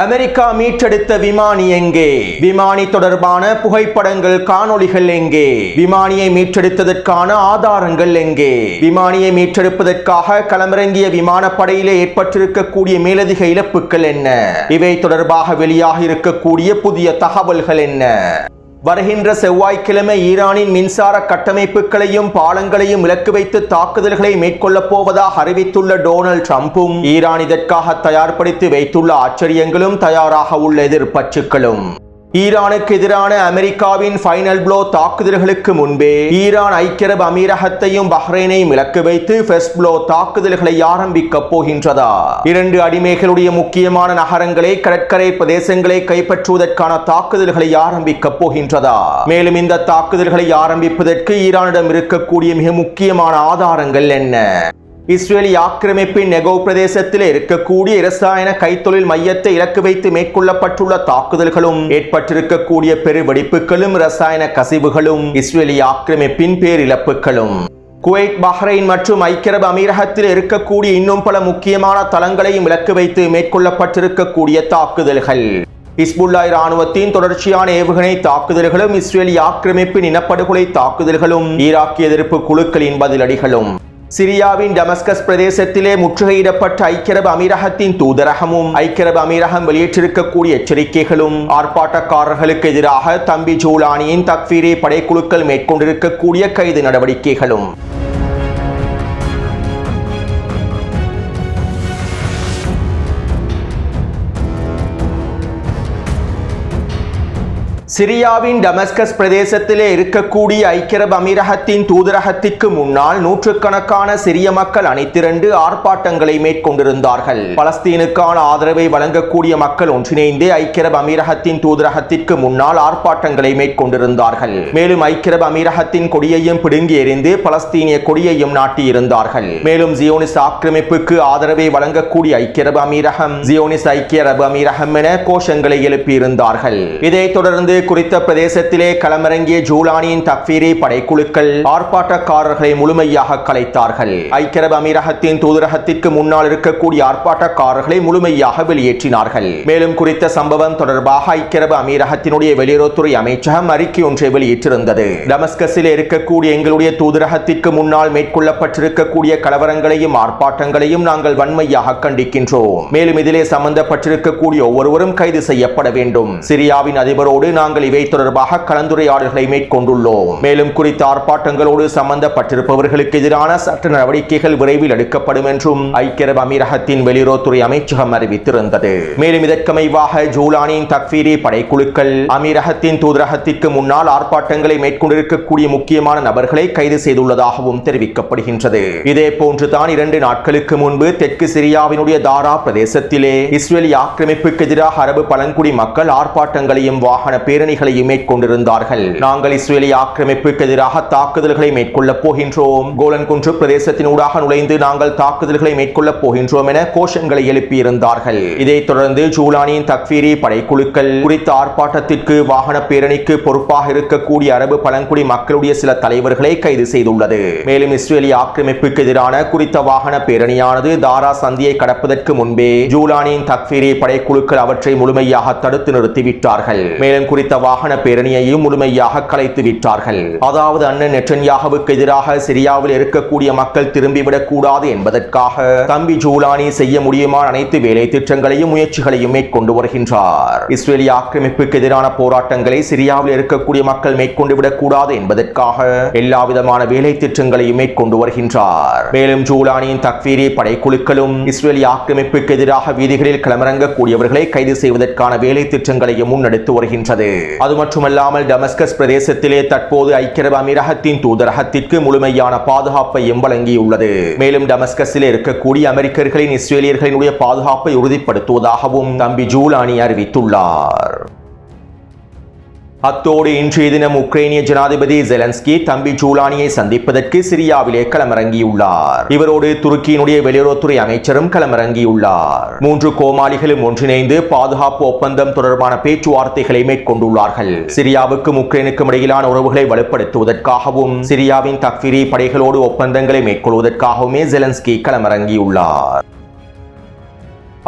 America மீட்டெடுத்த விமானி எங்கே? விமானி தொடர்பான புகைப்படங்கள், காணொளிகள் எங்கே? விமானியை மீட்டெடுத்ததற்கான ஆதாரங்கள் எங்கே? விமானியை மீட்டெடுப்பதற்காக களமிறங்கிய விமானப்படையிலே ஏற்பட்டிருக்கக்கூடிய மேலதிக இழப்புகள் என்ன? இவை தொடர்பாக வெளியாக இருக்கக்கூடிய புதிய தகவல்கள் என்ன? வருகின்ற செவ்வாய்க்கிழமை ஈரானின் மின்சார கட்டமைப்புகளையும் பாலங்களையும் இலக்கு வைத்து தாக்குதல்களை மேற்கொள்ளப் போவதாக அறிவித்துள்ள டொனால்ட் ட்ரம்பும் ஈரான் இதற்காக தயார்படுத்தி வைத்துள்ள ஆச்சரியங்களும் தயாராக உள்ள எதிர்ப்பச்சுக்களும். ஈரானுக்கு எதிரான அமெரிக்காவின் ஃபைனல் ப்ளோ தாக்குதல்களுக்கு முன்பே ஈரான் ஐக்கிய அரபு அமீரகத்தையும் பஹ்ரைனையும் இலக்கு வைத்து ஃபர்ஸ்ட் ப்ளோ தாக்குதல்களை ஆரம்பிக்கப் போகின்றதா? இரண்டு அடிமைகளுடைய முக்கியமான நகரங்களை, கடற்கரை பிரதேசங்களை கைப்பற்றுவதற்கான தாக்குதல்களை ஆரம்பிக்கப் போகின்றதா? மேலும் இந்த தாக்குதல்களை ஆரம்பிப்பதற்கு ஈரானிடம் இருக்கக்கூடிய மிக முக்கியமான ஆதாரங்கள் என்ன? இஸ்ரேலி ஆக்கிரமிப்பின் நெகோவ் பிரதேசத்தில் இருக்கக்கூடிய இரசாயன கைத்தொழில் மையத்தை இலக்கு வைத்து மேற்கொள்ளப்பட்டுள்ள தாக்குதல்களும், ஏற்பட்டிருக்கக்கூடிய பெருவெடிப்புகளும், இரசாயன கசிவுகளும், இஸ்ரேலி ஆக்கிரமிப்பின் பேரிழப்புகளும், குவைத், பஹ்ரைன் மற்றும் ஐக்கிய அரபு அமீரகத்தில் இருக்கக்கூடிய இன்னும் பல முக்கியமான தளங்களையும் இலக்கு வைத்து மேற்கொள்ளப்பட்டிருக்கக்கூடிய தாக்குதல்கள், ஹிஸ்புல்லா இராணுவத்தின் தொடர்ச்சியான ஏவுகணை தாக்குதல்களும், இஸ்ரேலி ஆக்கிரமிப்பின் இனப்படுகொலை தாக்குதல்களும், ஈராக்கிய எதிர்ப்பு குழுக்களின் பதிலடிகளும், சிரியாவின் டமஸ்கஸ் பிரதேசத்திலே முற்றுகையிடப்பட்ட ஐக்கிய அரபு அமீரகத்தின் தூதரகமும், ஐக்கிய அரபு அமீரகம் வெளியிட்டிருக்கக்கூடிய எச்சரிக்கைகளும், ஆர்ப்பாட்டக்காரர்களுக்கு எதிராக தம்பி ஜூலானியின் தக்ஃபீரி படைக்குழுக்கள் மேற்கொண்டிருக்கக்கூடிய கைது நடவடிக்கைகளும், சிரியாவின் டமஸ்கஸ் பிரதேசத்திலே இருக்கக்கூடிய ஐக்கிய அரபு அமீரகத்தின் தூதரகத்திற்கு முன்னால் நூற்றுக்கணக்கான சிரிய மக்கள் அணிதிரண்டு ஆர்ப்பாட்டங்களை மேற்கொண்டிருந்தார்கள். பலஸ்தீனுக்கான ஆதரவை வழங்கக்கூடிய மக்கள் ஒன்றிணைந்து ஐக்கிய அரபு அமீரகத்தின் தூதரகத்திற்கு முன்னால் ஆர்ப்பாட்டங்களை மேற்கொண்டிருந்தார்கள். மேலும் ஐக்கிய அரபு அமீரகத்தின் கொடியையும் பிடுங்கி எறிந்து பலஸ்தீனிய கொடியையும் நாட்டியிருந்தார்கள். மேலும் ஜியோனிஸ் ஆக்கிரமிப்புக்கு ஆதரவை வழங்கக்கூடிய ஐக்கிய அரபு அமீரகம், ஜியோனிஸ் ஐக்கிய அரபு அமீரகம் என கோஷங்களை எழுப்பியிருந்தார்கள். இதைத் தொடர்ந்து குறித்த பிரதேசத்திலே களமிறங்கிய ஜூலானியின் தக்ஃபீரி படைக்குழுக்கள் ஆர்ப்பாட்டக்காரர்களை முழுமையாக கலைத்தார்கள். ஐக்கிய அரபு அமீரகத்தின் தூதரகத்திற்கு முன்னால் இருக்கக்கூடிய ஆர்ப்பாட்டக்காரர்களை முழுமையாக வெளியேற்றினார்கள். மேலும் குறித்த சம்பவம் தொடர்பாக ஐக்கிய அரபு அமீரகத்தினுடைய வெளியுறவுத்துறை அமைச்சகம் அறிக்கை ஒன்றை வெளியிட்டிருந்தது. டமஸ்கஸில் இருக்கக்கூடிய எங்களுடைய தூதரகத்திற்கு முன்னால் மேற்கொள்ளப்பட்டிருக்கக்கூடிய கலவரங்களையும் ஆர்ப்பாட்டங்களையும் நாங்கள் வன்மையாக கண்டிக்கின்றோம். மேலும் இதிலே சம்பந்தப்பட்டிருக்கக்கூடிய ஒவ்வொருவரும் கைது செய்யப்பட வேண்டும். சிரியாவின் அதிபரோடு நாங்கள் இவை தொடர்பாக கலந்துரையாடல்களை மேற்கொண்டுள்ளோம். மேலும் குறித்த ஆர்ப்பாட்டங்களோடு சம்பந்தப்பட்டிருப்பவர்களுக்கு எதிரான சட்ட நடவடிக்கைகள் விரைவில் எடுக்கப்படும் என்றும் ஐக்கிய அரபு அமீரகத்தின் வெளியுறவுத்துறை அமைச்சகம் அறிவித்திருந்தது. மேலும் இதற்கமைவாக ஜூலானியின் தக்ஃபீரி படைக்குழுக்கள் அமீரகத்தின் தூதரகத்திற்கு முன்னால் ஆர்ப்பாட்டங்களை மேற்கொண்டிருக்கக்கூடிய முக்கியமான நபர்களை கைது செய்துள்ளதாகவும் தெரிவிக்கப்படுகின்றது. இதே போன்றுதான் 2 நாட்களுக்கு முன்பு தெற்கு சிரியாவினுடைய தாரா பிரதேசத்திலே இஸ்ரேலி ஆக்கிரமிப்புக்கு எதிராக அரபு பழங்குடி மக்கள் ஆர்ப்பாட்டங்களையும் வாகன பேரணிகளையும் மேற்கொண்டிருந்தார்கள். நாங்கள் இஸ்ரேலி ஆக்கிரமிப்புக்கு எதிராக தாக்குதல்களை மேற்கொள்ளப் போகின்றோம், கோலன் குன்று பிரதேசத்தினூடாக நுழைந்து நாங்கள் தாக்குதல்களை மேற்கொள்ளப் போகின்றோம் என கோஷங்களை எழுப்பியிருந்தார்கள். இதைத் தொடர்ந்து ஜூலானியின் தக்ஃபீரி படைக்குழுக்கள் குறித்த ஆர்ப்பாட்டத்திற்கு, வாகன பேரணிக்கு பொறுப்பாக இருக்கக்கூடிய அரபு பழங்குடி மக்களுடைய சில தலைவர்களை கைது செய்துள்ளது. மேலும் இஸ்ரேலி ஆக்கிரமிப்புக்கு எதிரான குறித்த வாகன பேரணியானது தாரா சந்தியை கடப்பதற்கு முன்பே ஜூலானியின் தக்ஃபீரி படைக்குழுக்கள் அவற்றை முழுமையாக தடுத்து நிறுத்திவிட்டார்கள். மேலும் குறித்த வாகன பேரணியையும் முழுமையாக கலைத்து விட்டார்கள். அதாவது அண்ணன் நெட்டன்யாஹுவுக்கு எதிராக சிரியாவில் இருக்கக்கூடிய மக்கள் திரும்பிவிடக் கூடாது என்பதற்காக தம்பி ஜூலானி செய்ய முடியுமான அனைத்து வேலை திட்டங்களையும் முயற்சிகளையும் மேற்கொண்டு வருகின்றார். இஸ்ரேலி ஆக்கிரமிப்புக்கு எதிரான போராட்டங்களை சிரியாவில் இருக்கக்கூடிய மக்கள் மேற்கொண்டு விடக் கூடாது என்பதற்காக எல்லா விதமான வேலை திட்டங்களையும் மேற்கொண்டு வருகின்றார். மேலும் ஜூலானியின் தக்ஃபீரி படைக்குழுக்களும் இஸ்ரேலி ஆக்கிரமிப்புக்கு எதிராக வீதிகளில் களமிறங்கக்கூடியவர்களை கைது செய்வதற்கான வேலை திட்டங்களையும் முன்னெடுத்து வருகின்றது. அது மட்டுமல்லாமல் டமஸ்கஸ் பிரதேசத்திலே தற்போது ஐக்கிய அரபு அமீரகத்தின் தூதரகத்திற்கு முழுமையான பாதுகாப்பையும் வழங்கியுள்ளது. மேலும் டமஸ்கஸில் இருக்கக்கூடிய அமெரிக்கர்களின், இஸ்ரேலியர்களினுடைய பாதுகாப்பை உறுதிப்படுத்துவதாகவும் தம்பி ஜூலானி அறிவித்துள்ளார். அத்தோடு இன்றைய தினம் உக்ரைனிய ஜனாதிபதி ஜெலன்ஸ்கி தம்பி ஜூலானியை சந்திப்பதற்கு சிரியாவிலே களமிறங்கியுள்ளார். இவரோடு துருக்கியினுடைய வெளியுறவுத்துறை அமைச்சரும் களமிறங்கியுள்ளார். 3 கோமாளிகளும் ஒன்றிணைந்து பாதுகாப்பு ஒப்பந்தம் தொடர்பான பேச்சுவார்த்தைகளை மேற்கொண்டுள்ளார்கள். சிரியாவுக்கும் உக்ரைனுக்கும் இடையிலான உறவுகளை வலுப்படுத்துவதற்காகவும் சிரியாவின் தக்ஃபீரி படைகளோடு ஒப்பந்தங்களை மேற்கொள்வதற்காகவுமே ஜெலன்ஸ்கி களமிறங்கியுள்ளார்.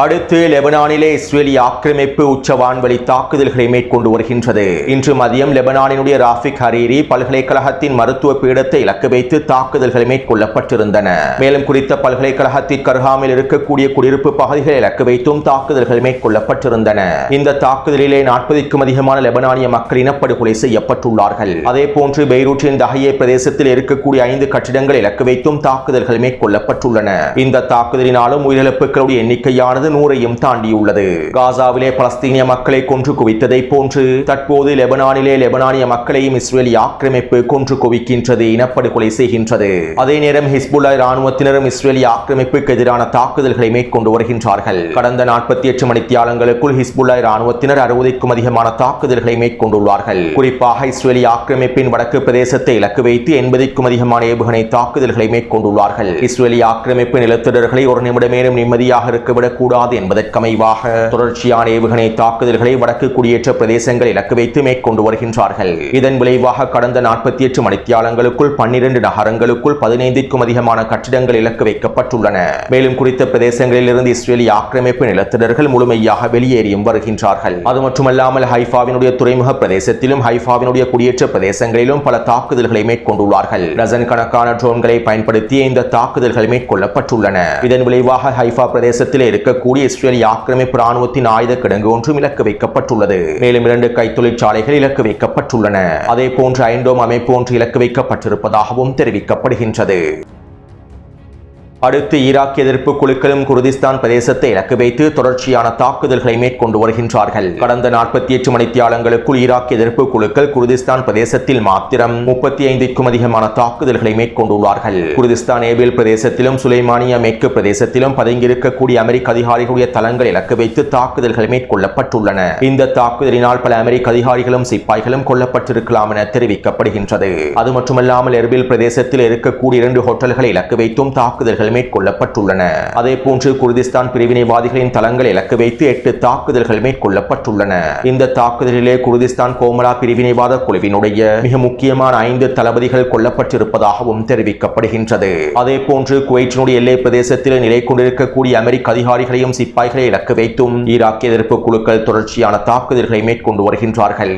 அடுத்து லெபனானிலே இஸ்ரேலிய ஆக்கிரமிப்பு உச்சவான்வழி தாக்குதல்களை மேற்கொண்டு வருகின்றது. இன்று மதியம் லெபனானினுடைய ராஃபிக் ஹரீரி பல்கலைக்கழகத்தின் மருத்துவ பீடத்தை இலக்கு வைத்து தாக்குதல்கள் மேற்கொள்ளப்பட்டிருந்தன. மேலும் குறித்த பல்கலைக்கழகத்திற்கு அருகாமையில் இருக்கக்கூடிய குடியிருப்பு பகுதிகளை இலக்கு வைத்தும் தாக்குதல்கள் மேற்கொள்ளப்பட்டிருந்தன. இந்த தாக்குதலிலே 40க்கும் அதிகமான லெபனானிய மக்கள் இனப்படுகொலை செய்யப்பட்டுள்ளார்கள். அதே போன்று பெய்ரூட்டின் தஹியே பிரதேசத்தில் இருக்கக்கூடிய 5 கட்டிடங்கள் இலக்கு வைத்தும் தாக்குதல்கள் மேற்கொள்ளப்பட்டுள்ளன. இந்த தாக்குதலினாலும் உயிரிழப்புகளுடைய எண்ணிக்கையானது 100ஐயும் தாண்டியுள்ளது. காசாவிலே பலஸ்தீனிய மக்களை கொன்று குவித்ததை போன்று தற்போது லெபனானிலே லெபனானிய மக்களையும் இஸ்ரேலிய ஆக்கிரமிப்பு கொன்று குவிக்கின்றது, இனப்படுகொலை செய்கின்றது. அதே நேரம் ஹிஸ்புல்லா இராணுவத்தினரும் இஸ்ரேலிய ஆக்கிரமிப்புக்கு எதிரான தாக்குதல்களை மேற்கொண்டு வருகின்றார்கள். கடந்த 48 மணித்தியாலங்களுக்குள் ஹிஸ்புல்லா இராணுவத்தினர் 60க்கும் அதிகமான தாக்குதல்களை மேற்கொண்டுள்ளார்கள். குறிப்பாக இஸ்ரேலிய ஆக்கிரமிப்பின் வடக்கு பிரதேசத்தை இலக்கு வைத்து 80க்கும் அதிகமான ஏவுகணை தாக்குதல்களை மேற்கொண்டுள்ளார்கள். இஸ்ரேலிய ஆக்கிரமிப்பு நிலத்தொடர்களை ஒரு நிமிடமேனும் நிம்மதியாக இருக்கவிடக்கூடாது என்பதற்கமைவாக தொடர்ச்சியான ஏவுகணை தாக்குதல்களை வடக்கு குடியேற்ற பிரதேசங்கள் இலக்கு வைத்து மேற்கொண்டு வருகின்றார்கள். இதன் விளைவாக கடந்த 48 மணித்தியாலங்களுக்குள் 12 நகரங்களுக்குள் 15க்கும் அதிகமான கட்டிடங்கள் இலக்கு வைக்கப்பட்டுள்ளன. மேலும் குறித்த பிரதேசங்களில் இருந்து இஸ்ரேலிய ஆக்கிரமிப்பு நிலத்திடர்கள் முழுமையாக வெளியேறியும் வருகின்றார்கள். அது மட்டுமல்லாமல் ஹைஃபாவினுடைய துறைமுக பிரதேசத்திலும் ஹைஃபாவினுடைய குடியேற்ற பிரதேசங்களிலும் பல தாக்குதல்களை மேற்கொண்டுள்ளார்கள். டசன் கணக்கான ட்ரோன்களை பயன்படுத்தி இந்த தாக்குதல்கள் மேற்கொள்ளப்பட்டுள்ளன. இதன் விளைவாக ஹைஃபா பிரதேசத்தில் இருக்கக்கூடிய இஸ்ரேலிய ஆக்கிரமிப்பு ராணுவத்தின் ஆயுத கிடங்கு ஒன்றும் இலக்கு வைக்கப்பட்டுள்ளது. மேலும் 2 கைத்தொழிற்சாலைகள் இலக்கு வைக்கப்பட்டுள்ளன. அதே போன்று ஐண்டோம் அமைப்பு ஒன்று இலக்கு வைக்கப்பட்டிருப்பதாகவும் தெரிவிக்கப்படுகின்றது. அடுத்து ஈராக் எதிர்ப்பு குழுக்களும் குர்திஸ்தான் பிரதேசத்தை இலக்கு வைத்து தொடர்ச்சியான தாக்குதல்களை மேற்கொண்டு வருகின்றார்கள். கடந்த 48 மணித்தியாலங்களுக்குள் ஈராக் எதிர்ப்பு குழுக்கள் குர்திஸ்தான் பிரதேசத்தில் மாத்திரம் 35க்கும் அதிகமான தாக்குதல்களை மேற்கொண்டுள்ளார்கள். குர்திஸ்தான் ஏபில் பிரதேசத்திலும் சுலைமானியா மேற்கு பிரதேசத்திலும் பதுங்கியிருக்கக்கூடிய அமெரிக்க அதிகாரிகளுடைய தளங்கள் இலக்கு வைத்து தாக்குதல்கள் மேற்கொள்ளப்பட்டுள்ளன. இந்த தாக்குதலினால் பல அமெரிக்க அதிகாரிகளும் சிப்பாய்களும் கொல்லப்பட்டிருக்கலாம் என தெரிவிக்கப்படுகின்றது. அது மட்டுமல்லாமல் எர்பில் பிரதேசத்தில் இருக்கக்கூடிய 2 ஹோட்டல்களை இலக்கு வைத்தும் தாக்குதல்கள் மேற்கொள்ளப்பட்டுள்ளன. அதே போன்று குர்திஸ்தான் பிரிவினைவாதிகளின் தளங்களை இலக்கு வைத்து 8 தாக்குதல்கள் மேற்கொள்ளப்பட்டுள்ளன. இந்த தாக்குதலிலே குர்திஸ்தான் கோமலா பிரிவினைவாத குழுவினுடைய மிக முக்கியமான 5 தளபதிகள் கொல்லப்பட்டிருப்பதாகவும் தெரிவிக்கப்படுகின்றது. அதே போன்று குவைத்தினுடைய எல்லை பிரதேசத்தில் நிலை கொண்டிருக்கக்கூடிய அமெரிக்க அதிகாரிகளையும் சிப்பாய்களை இலக்கு வைத்தும் ஈராக் எதிர்ப்பு குழுக்கள் தொடர்ச்சியான தாக்குதல்களை மேற்கொண்டு வருகின்றார்கள்.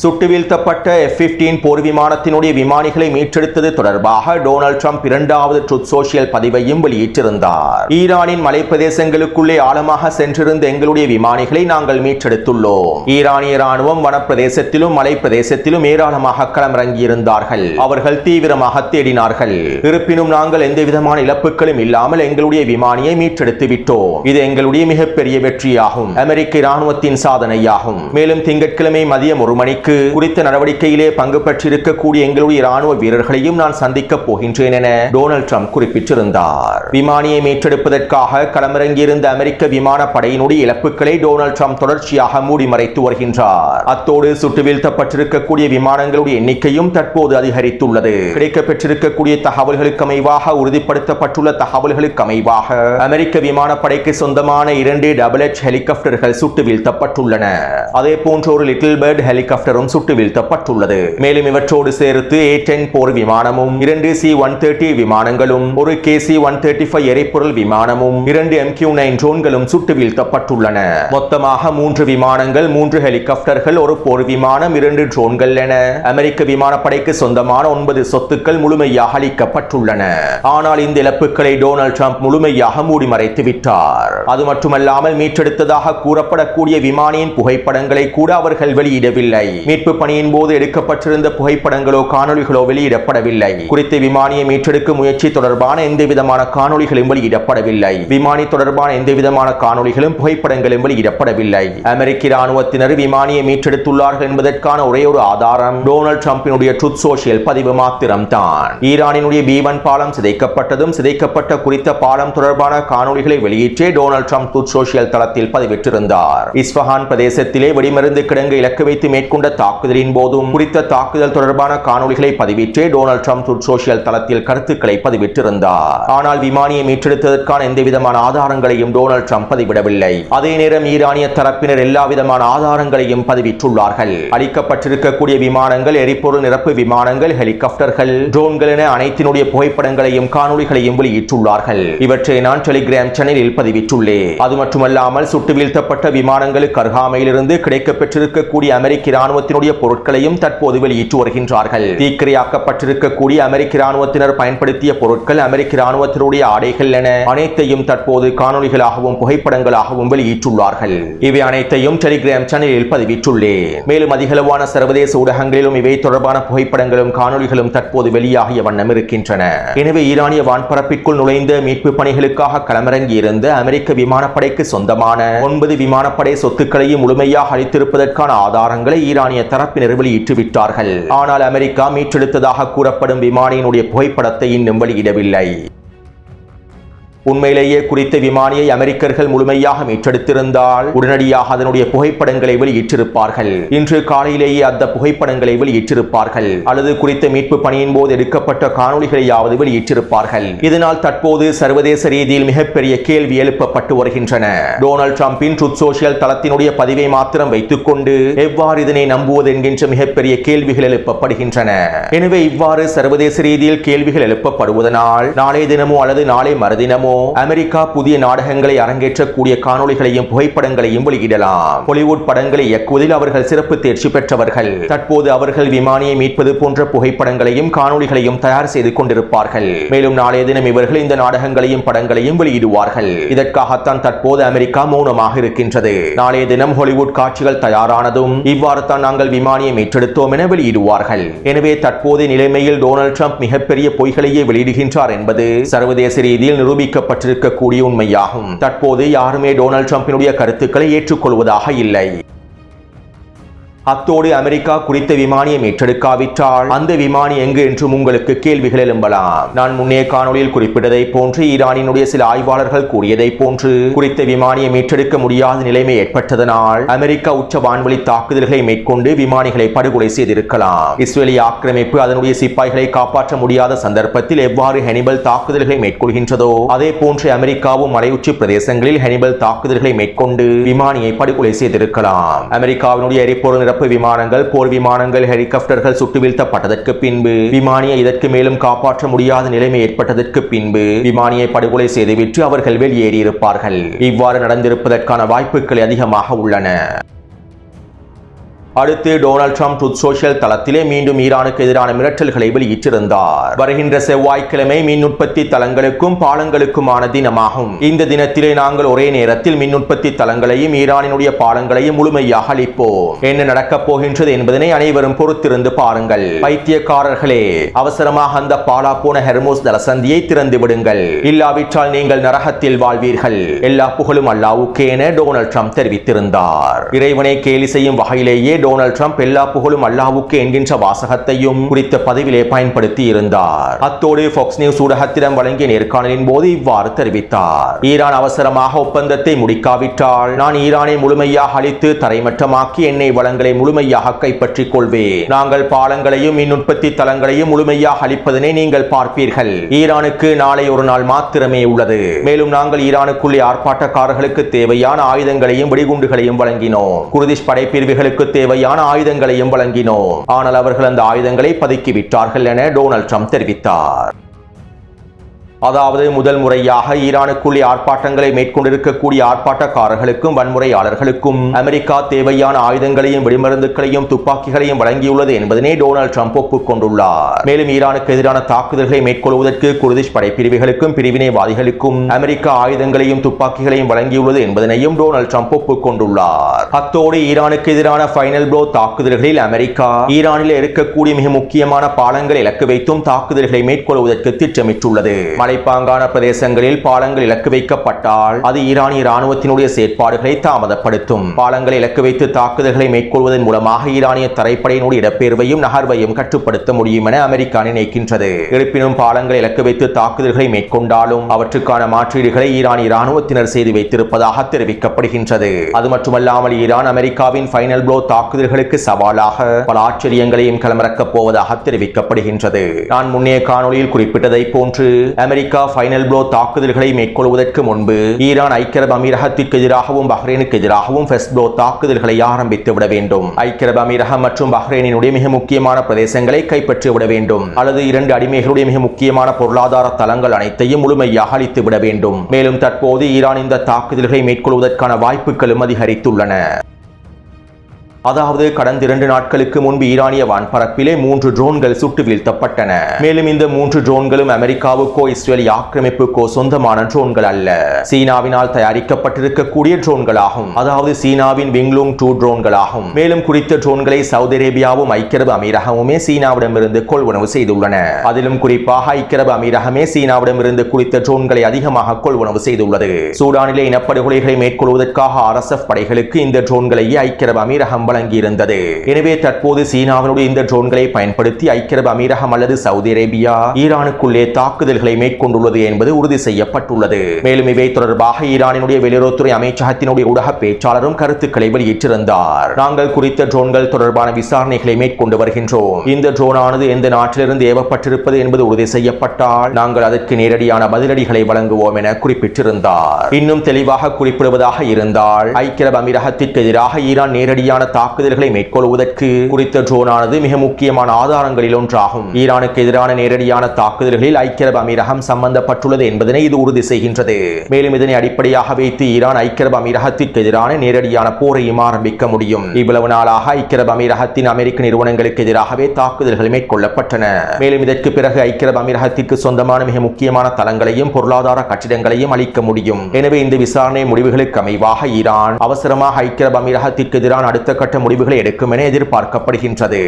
சுட்டு வீழ்த்தப்பட்ட F-15 போர் விமானத்தினுடைய விமானிகளை மீட்டெடுத்தது தொடர்பாக டொனால்ட் ட்ரம்ப் 2வது ட்ரூத் சோஷியல் பதிவையும் வெளியிட்டிருந்தார். ஈரானின் மலைப்பிரதேசங்களுக்குள்ளே ஆழமாக சென்றிருந்த எங்களுடைய விமானிகளை நாங்கள் மீட்டெடுத்துள்ளோம். ஈரானிய ராணுவம் வனப்பிரதேசத்திலும் மலைப்பிரதேசத்திலும் ஏராளமாக களமிறங்கியிருந்தார்கள். அவர்கள் தீவிரமாக தேடினார்கள். இருப்பினும் நாங்கள் எந்த விதமான இழப்புகளும் இல்லாமல் எங்களுடைய விமானியை மீட்டெடுத்து விட்டோம். இது எங்களுடைய மிகப்பெரிய வெற்றியாகும், அமெரிக்க ராணுவத்தின் சாதனையாகும். மேலும் திங்கட்கிழமை மதியம் 1 மணிக்கு குறித்த நடவடிக்கையிலே பங்கு பெற்றிருக்கக்கூடிய எங்களுடைய ராணுவ வீரர்களையும் நான் சந்திக்கப் போகின்றேன் என டொனால்ட் ட்ரம்ப் குறிப்பிட்டிருந்தார். விமானியை மீட்டெடுப்பதற்காக களமிறங்கியிருந்த அமெரிக்க விமானப்படையினுடைய இழப்புகளை டொனால்ட் ட்ரம்ப் தொடர்ச்சியாக மூடி மறைத்து வருகின்றார். அத்தோடு சுட்டு வீழ்த்தப்பட்டிருக்கக்கூடிய விமானங்களுடைய எண்ணிக்கையும் தற்போது அதிகரித்துள்ளது. கிடைக்கப்பெற்றிருக்கக்கூடிய தகவல்களுக்கு அமைவாக உறுதிப்படுத்தப்பட்டுள்ள தகவல்களுக்கு அமைவாக அமெரிக்க விமானப்படைக்கு சொந்தமான 2 டபுள்-எச் ஹெலிகாப்டர்கள் சுட்டு வீழ்த்தப்பட்டுள்ளன. அதே போன்ற ஒரு லிட்டில் பேர்ட் ஹெலிகாப்டரும் சுட்டு வீழ்த்தப்பட்டுள்ளது. மேலும் இவற்றோடு சேர்த்து A-10 போர் விமானமும் 2 C-130 விமானங்களும் 1 KC-135 எரிபொருள் விமானமும் 2 MQ-9 ட்ரோன்களும் சுட்டு வீழ்த்தப்பட்டுள்ளன. மொத்தமாக 3 விமானங்கள், 3 ஹெலிகாப்டர்கள், 1 போர் விமானம், 2 ட்ரோன்கள் என அமெரிக்க விமானப்படைக்கு சொந்தமான 9 சொத்துக்கள் முழுமையாக அளிக்கப்பட்டுள்ளன. ஆனால் இந்த இழப்புகளை டொனால்ட் ட்ரம்ப் முழுமையாக மூடி மறைத்து விட்டார். அது மட்டுமல்லாமல் மீட்டெடுத்ததாக கூறப்படக்கூடிய விமானியின் புகைப்படங்களை கூட அவர்கள் வெளியிடவில்லை. மீட்பு பணியின் போது எடுக்கப்பட்டிருந்த புகைப்படங்களோ காணொளிகளோ வெளியிடப்படவில்லை. குறித்த விமானியை மீட்டெடுக்கும் முயற்சி தொடர்பான எந்த விதமான காணொளிகளும் வெளியிடப்படவில்லை. விமானி தொடர்பான எந்த விதமான காணொளிகளும் புகைப்படங்களும் வெளியிடப்படவில்லை. அமெரிக்க ராணுவத்தினர் விமானியை மீட்டெடுத்துள்ளார்கள் என்பதற்கான ஒரே ஒரு ஆதாரம் டொனால்ட் ட்ரம்பினுடைய ட்ரூத் சோஷியல் பதிவு மாத்திரம்தான். ஈரானினுடைய B-1 பாலம் சிதைக்கப்பட்டதும் சிதைக்கப்பட்ட குறித்த பாலம் தொடர்பான காணொளிகளை வெளியிட்டே டொனால்ட் ட்ரம்ப் ட்ரூத் சோஷியல் தளத்தில் பதிவிட்டிருந்தார். இஸ்ஃபஹான் பிரதேசத்திலே வெடிமருந்து கிடங்கு இலக்கு வைத்து மேற்கொண்ட மேற்கொண்ட தாக்குதலின் போதும் குறித்த தாக்குதல் தொடர்பான காணொளிகளை பதிவிட்டு டொனால்ட் ட்ரம்ப் ட்ரூத் சோஷியல் தளத்தில் கருத்துக்களை பதிவிட்டிருந்தார். ஆனால் விமானியை மீட்டெடுத்ததற்கான எந்தவிதமான ஆதாரங்களையும் டொனால்ட் ட்ரம்ப் பதிவிடவில்லை. அதே நேரம் ஈரானிய தரப்பினர் எல்லாவிதமான ஆதாரங்களையும் பதிவிட்டுள்ளார்கள். அளிக்கப்பட்டிருக்கக்கூடிய விமானங்கள், எரிபொருள் நிரப்பு விமானங்கள், ஹெலிகாப்டர்கள், ட்ரோன்கள் என அனைத்தினுடைய புகைப்படங்களையும் காணொளிகளையும் வெளியிட்டுள்ளார்கள். இவற்றை நான் டெலிகிராம் சேனலில் பதிவிட்டுள்ளேன். அது மட்டுமல்லாமல் சுட்டு வீழ்த்தப்பட்ட விமானங்களுக்கு அருகாமையிலிருந்து கிடைக்கப்பெற்றிருக்கக்கூடிய அமெரிக்க இராணுவத்தினுடைய பொருட்களையும் தற்போது வெளியிட்டு வருகின்றார்கள். தீக்கிரையாக்கப்பட்டிருக்கக்கூடிய அமெரிக்க இராணுவத்தினர் பயன்படுத்திய பொருட்கள், அமெரிக்க இராணுவத்தினுடைய ஆடைகள் என அனைத்தையும் தற்போது காணொளிகளாகவும் புகைப்படங்களாகவும் வெளியிட்டுள்ளார்கள். இவை அனைத்தையும் டெலிகிராம் சேனலில் பதிவிட்டுள்ளேன். மேலும் அதிகளவான சர்வதேச ஊடகங்களிலும் இவை தொடர்பான புகைப்படங்களும் காணொளிகளும் தற்போது வெளியாகிய வண்ணம் இருக்கின்றன. எனவே ஈரானிய வான்பரப்பிற்குள் நுழைந்த மீட்பு பணிகளுக்காக களமிறங்கியிருந்த அமெரிக்க விமானப்படைக்கு சொந்தமான 9 விமானப்படை சொத்துக்களையும் முழுமையாக அளித்திருப்பதற்கான ஆதாரங்களை ஈரானிய தரப்பினர் வெளியிட்டு விட்டார்கள். ஆனால் அமெரிக்கா மீட்டெடுத்ததாக கூறப்படும் விமானியினுடைய புகைப்படத்தை இன்னும் வெளியிடவில்லை. உண்மையிலேயே குறித்த விமானியை அமெரிக்கர்கள் முழுமையாக மீட்டெடுத்திருந்தால் உடனடியாக அதனுடைய புகைப்படங்களை வெளியிட்டிருப்பார்கள். இன்று காலையிலேயே அந்த புகைப்படங்களை வெளியிட்டிருப்பார்கள். அல்லது குறித்த மீட்பு பணியின் போது எடுக்கப்பட்ட காணொளிகளையாவது வெளியிட்டிருப்பார்கள். இதனால் தற்போது சர்வதேச ரீதியில் மிகப்பெரிய கேள்வி எழுப்பப்பட்டு வருகின்றன. டொனால்ட் ட்ரம்பின் ட்ரூத் சோஷியல் தளத்தினுடைய பதிவை மாத்திரம் வைத்துக் கொண்டு எவ்வாறு இதனை நம்புவது என்கின்ற மிகப்பெரிய கேள்விகள் எழுப்பப்படுகின்றன. எனவே இவ்வாறு சர்வதேச ரீதியில் கேள்விகள் எழுப்பப்படுவதனால் நாளை தினமோ அல்லது நாளை மறுதினமோ அமெரிக்கா புதிய நாடகங்களை அரங்கேற்றக்கூடிய காணொளிகளையும் புகைப்படங்களையும் வெளியிடலாம். ஹாலிவுட் படங்களை இயக்குவதில் அவர்கள் சிறப்பு தேர்ச்சி பெற்றவர்கள். தற்போது அவர்கள் விமானியை மீட்பது போன்ற புகைப்படங்களையும் காணொளிகளையும் தயார் செய்து கொண்டிருப்பார்கள். மேலும் நாளைய தினம் இவர்கள் இந்த நாடகங்களையும் படங்களையும் வெளியிடுவார்கள். இதற்காகத்தான் தற்போது அமெரிக்கா மௌனமாக இருக்கின்றது. நாளைய தினம் ஹாலிவுட் காட்சிகள் தயாரானதும் இவ்வாறு தான் நாங்கள் விமானியை மீட்டெடுத்தோம் என வெளியிடுவார்கள். எனவே தற்போதைய நிலைமையில் டொனால்ட் ட்ரம்ப் மிகப்பெரிய பொய்களையே வெளியிடுகின்றார் என்பது சர்வதேச ரீதியில் நிரூபிக்க பட்டிருக்கக்கூடிய உண்மையாகும். தற்போது யாருமே டொனால்ட் ட்ரம்பினுடைய கருத்துக்களை ஏற்றுக்கொள்வதாக இல்லை. அத்தோடு அமெரிக்கா குறித்த விமானியை மீட்டெடுக்காவிட்டால் அந்த விமானி எங்கு என்றும் உங்களுக்கு கேள்விகள் எழும்பலாம். நான் முன்னே காணொலியில் குறிப்பிட்டதை போன்று ஈரானினுடைய சில ஆய்வாளர்கள் கூறியதை போன்று குறித்த விமானியை மீட்டெடுக்க முடியாத நிலைமை ஏற்பட்டதனால் அமெரிக்கா உச்ச வான்வழி தாக்குதல்களை மேற்கொண்டு விமானிகளை படுகொலை செய்திருக்கலாம். இஸ்ரேலிய ஆக்கிரமிப்பு அதனுடைய சிப்பாய்களை காப்பாற்ற முடியாத சந்தர்ப்பத்தில் எவ்வாறு ஹெனிபல் தாக்குதல்களை மேற்கொள்கின்றதோ அதே போன்று அமெரிக்காவும் மலையுச்சி பிரதேசங்களில் ஹெனிபல் தாக்குதல்களை மேற்கொண்டு விமானியை படுகொலை செய்திருக்கலாம். அமெரிக்காவினுடைய எரிபொருள் நிரப்பு விமானங்கள், போர் விமானங்கள், ஹெலிகாப்டர்கள் சுட்டு வீழ்த்தப்பட்டதற்கு பின்பு விமானியை இதற்கு மேலும் காப்பாற்ற முடியாத நிலைமை ஏற்பட்டதற்கு பின்பு விமானியை படுகொலை செய்துவிட்டு அவர்கள் வெளியேறியிருப்பார்கள். இவ்வாறு நடந்திருப்பதற்கான வாய்ப்புகள் அதிகமாக உள்ளன. அடுத்து டொனால்ட் ட்ரம்ப் ட்ரூத் சோஷியல் தளத்திலே மீண்டும் ஈரானுக்கு எதிரான மிரட்டல்களை வெளியிட்டிருந்தார். வருகின்ற செவ்வாய்க்கிழமை மின் உற்பத்தி தளங்களுக்கும் பாலங்களுக்குமான தினமாகும். இந்த தினத்திலே நாங்கள் ஒரே நேரத்தில் மின் உற்பத்தி தளங்களையும் ஈரானினுடைய பாலங்களையும் முழுமையாக அளிப்போம். என்ன நடக்கப் போகின்றது என்பதனை அனைவரும் பொறுத்திருந்து பாருங்கள். பைத்தியக்காரர்களே, அவசரமாக அந்த பாலா போன ஹெர்மோஸ் தலசந்தியை திறந்து விடுங்கள். இல்லாவிட்டால் நீங்கள் நரகத்தில் வாழ்வீர்கள். எல்லா புகழும் அல்லாஹ்வுக்கே என டொனால்ட் ட்ரம்ப் தெரிவித்திருந்தார். இறைவனை கேலி செய்யும் வகையிலேயே டொனால்ட் ட்ரம்ப் எல்லா புகழும் அல்லாஹ்வுக்கு என்கின்ற வாசகத்தையும் குறித்த பதிவிலே பயன்படுத்தி இருந்தார். அத்தோடு ஃபாக்ஸ் நியூஸ் ஊடகத்திடம் வழங்கிய நேர்காணலின் போது இவ்வாறு தெரிவித்தார். ஈரான் அவசரமாக ஒப்பந்தத்தை முடிக்காவிட்டால் நான் ஈரானை முழுமையாக அழித்து தரைமட்டமாக்கி எண்ணெய் வளங்களை முழுமையாக கைப்பற்றிக் கொள்வேன். நாங்கள் பாலங்களையும் மின் உற்பத்தி தளங்களையும் முழுமையாக அளிப்பதனை நீங்கள் பார்ப்பீர்கள். ஈரானுக்கு நாளை ஒரு நாள் மாத்திரமே உள்ளது. மேலும் நாங்கள் ஈரானுக்குள்ளே ஆர்ப்பாட்டக்காரர்களுக்கு தேவையான ஆயுதங்களையும் வெடிகுண்டுகளையும் வழங்கினோம். குர்திஷ் படைப்பிரிவுகளுக்கு தேவையான ஆயுதங்களையும் வழங்கினோம். ஆனால் அவர்கள் அந்த ஆயுதங்களை பதுக்கிவிட்டார்கள் என டொனால்ட் ட்ரம்ப் தெரிவித்தார். அதாவது முதல் முறையாக ஈரானுக்குள்ளே ஆர்ப்பாட்டங்களை மேற்கொண்டிருக்கக்கூடிய ஆர்ப்பாட்டக்காரர்களுக்கும் வன்முறையாளர்களுக்கும் அமெரிக்கா தேவையான ஆயுதங்களையும் வெடிமருந்துகளையும் துப்பாக்கிகளையும் வழங்கியுள்ளது என்பதனை டொனால்ட் ட்ரம்ப் ஒப்புக்கொண்டுள்ளார். மேலும் ஈரானுக்கு எதிரான தாக்குதல்களை மேற்கொள்வதற்கு குர்திஷ் படைப்பிரிவுகளுக்கும் பிரிவினைவாதிகளுக்கும் அமெரிக்கா ஆயுதங்களையும் துப்பாக்கிகளையும் வழங்கியுள்ளது என்பதனையும் டொனால்ட் ட்ரம்ப் ஒப்புக்கொண்டுள்ளார். அத்தோடு ஈரானுக்கு எதிரான ஃபைனல் ப்ளோ தாக்குதல்களில் அமெரிக்கா ஈரானில் இருக்கக்கூடிய மிக முக்கியமான பாலங்களை இலக்கு வைத்தும் தாக்குதல்களை மேற்கொள்வதற்கு திட்டமிட்டுள்ளது. மலைப்பாங்கான பிரதேசங்களில் பாலங்கள் இலக்கு வைக்கப்பட்டால் அது ஈரானிய இராணுவத்தினுடைய செயற்பாடுகளை தாமதப்படுத்தும். பாலங்களை இலக்கு வைத்து தாக்குதல்களை மேற்கொள்வதன் மூலமாக ஈரானிய தரைப்படையினுடைய இடப்பெயர்வையும் நகர்வையும் கட்டுப்படுத்த முடியும் என அமெரிக்கா நினைக்கின்றது. இருப்பினும் பாலங்களை இலக்கு வைத்து தாக்குதல்களை மேற்கொண்டாலும் அவற்றுக்கான மாற்றீடுகளை ஈரானிய இராணுவத்தினர் செய்து வைத்திருப்பதாக தெரிவிக்கப்படுகின்றது. அது மட்டுமல்லாமல் ஈரான் அமெரிக்காவின் ஃபைனல் ப்ளோ தாக்குதல்களுக்கு சவாலாக பல ஆச்சரியங்களையும் களமிறக்கப் போவதாக தெரிவிக்கப்படுகின்றது. நான் முன்னைய காணொலியில் குறிப்பிட்டதை போன்று அமெரிக்கா ஃபைனல் ப்ளோ தாக்குதல்களை மேற்கொள்வதற்கு முன்பு ஈரான் ஐக்கிய அரபு அமீரகத்திற்கு எதிராகவும் பஹ்ரைனுக்கு எதிராகவும் ஃபர்ஸ்ட் ப்ளோ தாக்குதல்களை ஆரம்பித்து விட வேண்டும். ஐக்கிய அரபு அமீரகம் மற்றும் பஹ்ரைனினுடைய மிக முக்கியமான பிரதேசங்களை கைப்பற்றி விட வேண்டும், அல்லது இரண்டு அடிமைகளுடைய மிக முக்கியமான பொருளாதார தளங்கள் அனைத்தையும் முழுமையாக அழித்து விட வேண்டும். மேலும் தற்போது ஈரான் இந்த தாக்குதல்களை மேற்கொள்வதற்கான வாய்ப்புகளும் அதிகரித்துள்ளன. அதாவது கடந்த 2 நாட்களுக்கு முன்பு ஈரானிய வான்பரப்பிலே 3 ட்ரோன்கள் சுட்டு வீழ்த்தப்பட்டன. மேலும் இந்த 3 ட்ரோன்களும் அமெரிக்காவுக்கோ இஸ்ரேலி ஆக்கிரமிப்புக்கோ சொந்தமான ட்ரோன்கள் அல்ல, சீனாவினால் தயாரிக்கப்பட்டிருக்கக்கூடிய ட்ரோன்களாகும். அதாவது சீனாவின் விங்லூங் 2 ட்ரோன்களாகும். மேலும் குறித்த ட்ரோன்களை சவுதி அரேபியாவும் ஐக்கிய அரபு அமீரகமுமே சீனாவிடமிருந்து கொள்வனவு செய்துள்ளன. அதிலும் குறிப்பாக ஐக்கிய அரபு அமீரகமே சீனாவிடமிருந்து குறித்த ட்ரோன்களை அதிகமாக கொள்வனவு செய்துள்ளது. சூடானிலே இனப்படுகொலைகளை மேற்கொள்வதற்காக RSF படைகளுக்கு இந்த ட்ரோன்களையே ஐக்கிய அரபு அமீரகம் வழங்கியிருந்தது. எனவே தற்போது சீனாவினுடைய இந்த ட்ரோன்களை பயன்படுத்தி ஐக்கிய அரபு அமீரகம் அல்லது சவுதி அரேபியா ஈரானுக்குள்ளே தாக்குதல்களை மேற்கொண்டுள்ளது என்பது உறுதி செய்யப்பட்டுள்ளது. மேலும் இவை தொடர்பாக ஈரானினுடைய வெளியுறவுத்துறை அமைச்சகத்தினுடைய ஊடக பேச்சாளரும் கருத்துக்களை வெளியிட்டிருந்தார். நாங்கள் குறித்த ட்ரோன்கள் தொடர்பான விசாரணைகளை மேற்கொண்டு வருகின்றோம். இந்த ட்ரோனானது எந்த நாட்டிலிருந்து ஏவப்பட்டிருப்பது என்பது உறுதி செய்யப்பட்டால் நாங்கள் அதற்கு நேரடியான பதிலடிகளை வழங்குவோம் என குறிப்பிட்டிருந்தார். இன்னும் தெளிவாக குறிப்பிடுவதாக இருந்தால் ஐக்கிய அரபு அமீரகத்திற்கு எதிராக ஈரான் நேரடியான தாக்குதல்களை மேற்கொள்வதற்கு குறித்த ட்ரோனானது மிக முக்கியமான ஆதாரங்களில் ஒன்றாகும். ஈரானுக்கு எதிரான நேரடியான தாக்குதல்களில் ஐக்கிய அரபு அமீரகம் சம்பந்தப்பட்டுள்ளது என்பதனை இது உறுதி செய்கின்றது. மேலும் இதனை அடிப்படையாக வைத்து ஈரான் ஐக்கிய அரபு அமீரகத்திற்கு எதிரான நேரடியான போரையும் ஆரம்பிக்க முடியும். இவ்வளவு நாளாக ஐக்கிய அரபு அமீரகத்தின் அமெரிக்க நிறுவனங்களுக்கு எதிராகவே தாக்குதல்கள் மேற்கொள்ளப்பட்டன. மேலும் இதற்கு பிறகு ஐக்கிய அரபு அமீரகத்திற்கு சொந்தமான மிக முக்கியமான தளங்களையும் பொருளாதார கட்டிடங்களையும் அளிக்க முடியும். எனவே இந்த விசாரணை முடிவுகளுக்கு அமைவாக ஈரான் அவசரமாக ஐக்கிய அரபு அமீரகத்திற்கு எதிரான அடுத்த கட்ட முடிவுகளை எடுக்கும் என எதிர்பார்க்கப்படுகின்றது.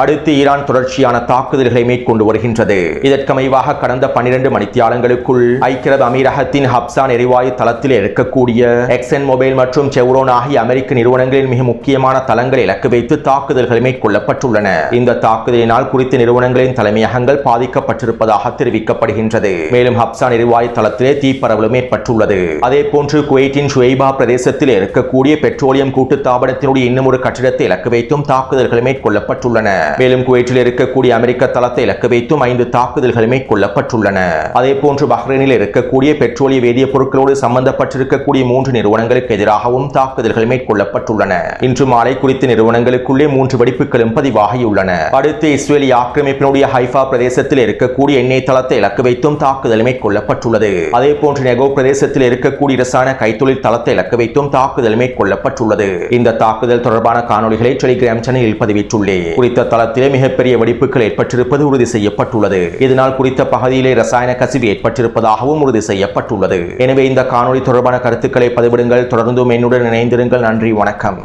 அடுத்து ஈரான் தொடர்ச்சியான தாக்குதல்களை மேற்கொண்டு வருகின்றது. இதற்கமைவாக கடந்த 12 மணித்தியாலங்களுக்குள் ஐக்கிய அரபு அமீரகத்தின் ஹப்சான் எரிவாயு தளத்தில் இருக்கக்கூடிய எக்ஸன் மொபைல் மற்றும் செவ்ரோன் ஆகிய அமெரிக்க நிறுவனங்களின் மிக முக்கியமான தளங்களை இலக்கு வைத்து தாக்குதல்கள் மேற்கொள்ளப்பட்டுள்ளன. இந்த தாக்குதலினால் குறித்த நிறுவனங்களின் தலைமையகங்கள் பாதிக்கப்பட்டிருப்பதாக தெரிவிக்கப்படுகின்றது. மேலும் ஹப்சான் எரிவாயு தளத்திலே தீப்பரவலும் ஏற்பட்டுள்ளது. அதே போன்று குவைட்டின் ஷுவைபா பிரதேசத்தில் இருக்கக்கூடிய பெட்ரோலியம் கூட்டுத்தாபனத்தினுடைய இன்னும் ஒரு கட்டிடத்தை இலக்கு வைத்தும் தாக்குதல்கள் மேற்கொள்ளப்பட்டுள்ளன. மேலும் குவைட்டில் இருக்கக்கூடிய அமெரிக்க தளத்தை இலக்கு வைத்தும் 5 தாக்குதல்கள் மேற்கொள்ளப்பட்டுள்ளன. அதே போன்று பஹ்ரைனில் இருக்கக்கூடிய பெட்ரோலிய வேதிய பொருட்களோடு சம்பந்தப்பட்டிருக்கக்கூடிய 3 நிறுவனங்களுக்கு எதிராகவும் தாக்குதல்கள் மேற்கொள்ளப்பட்டுள்ளன. இன்று மாலை குறித்த நிறுவனங்களுக்குள்ளே 3 வெடிப்புகளும் பதிவாகியுள்ளன. அடுத்து இஸ்ரேலி ஆக்கிரமிப்பினுடைய ஹைஃபா பிரதேசத்தில் இருக்கக்கூடிய எண்ணெய் தளத்தை இலக்கு வைத்தும் தாக்குதல் மேற்கொள்ளப்பட்டுள்ளது. அதே போன்று நெகோ பிரதேசத்தில் இருக்கக்கூடிய ரசாயன கைத்தொழில் தளத்தை இலக்கு வைத்தும் தாக்குதல் மேற்கொள்ளப்பட்டுள்ளது. இந்த தாக்குதல் தொடர்பான காணொலிகளை டெலிகிராம் சேனலில் பதிவிட்டுள்ளேன். குறித்த தளத்திலே மிகப்பெரிய வெடிப்புகள் ஏற்பட்டிருப்பது உறுதி செய்யப்பட்டுள்ளது. இதனால் குறித்த பகுதியிலே ரசாயன கசிவு ஏற்பட்டிருப்பதாகவும் உறுதி செய்யப்பட்டுள்ளது. எனவே இந்த காணொலி தொடர்பான கருத்துக்களை பதிவிடுங்கள். தொடர்ந்தும் என்னுடன் இணைந்திருங்கள். நன்றி, வணக்கம்.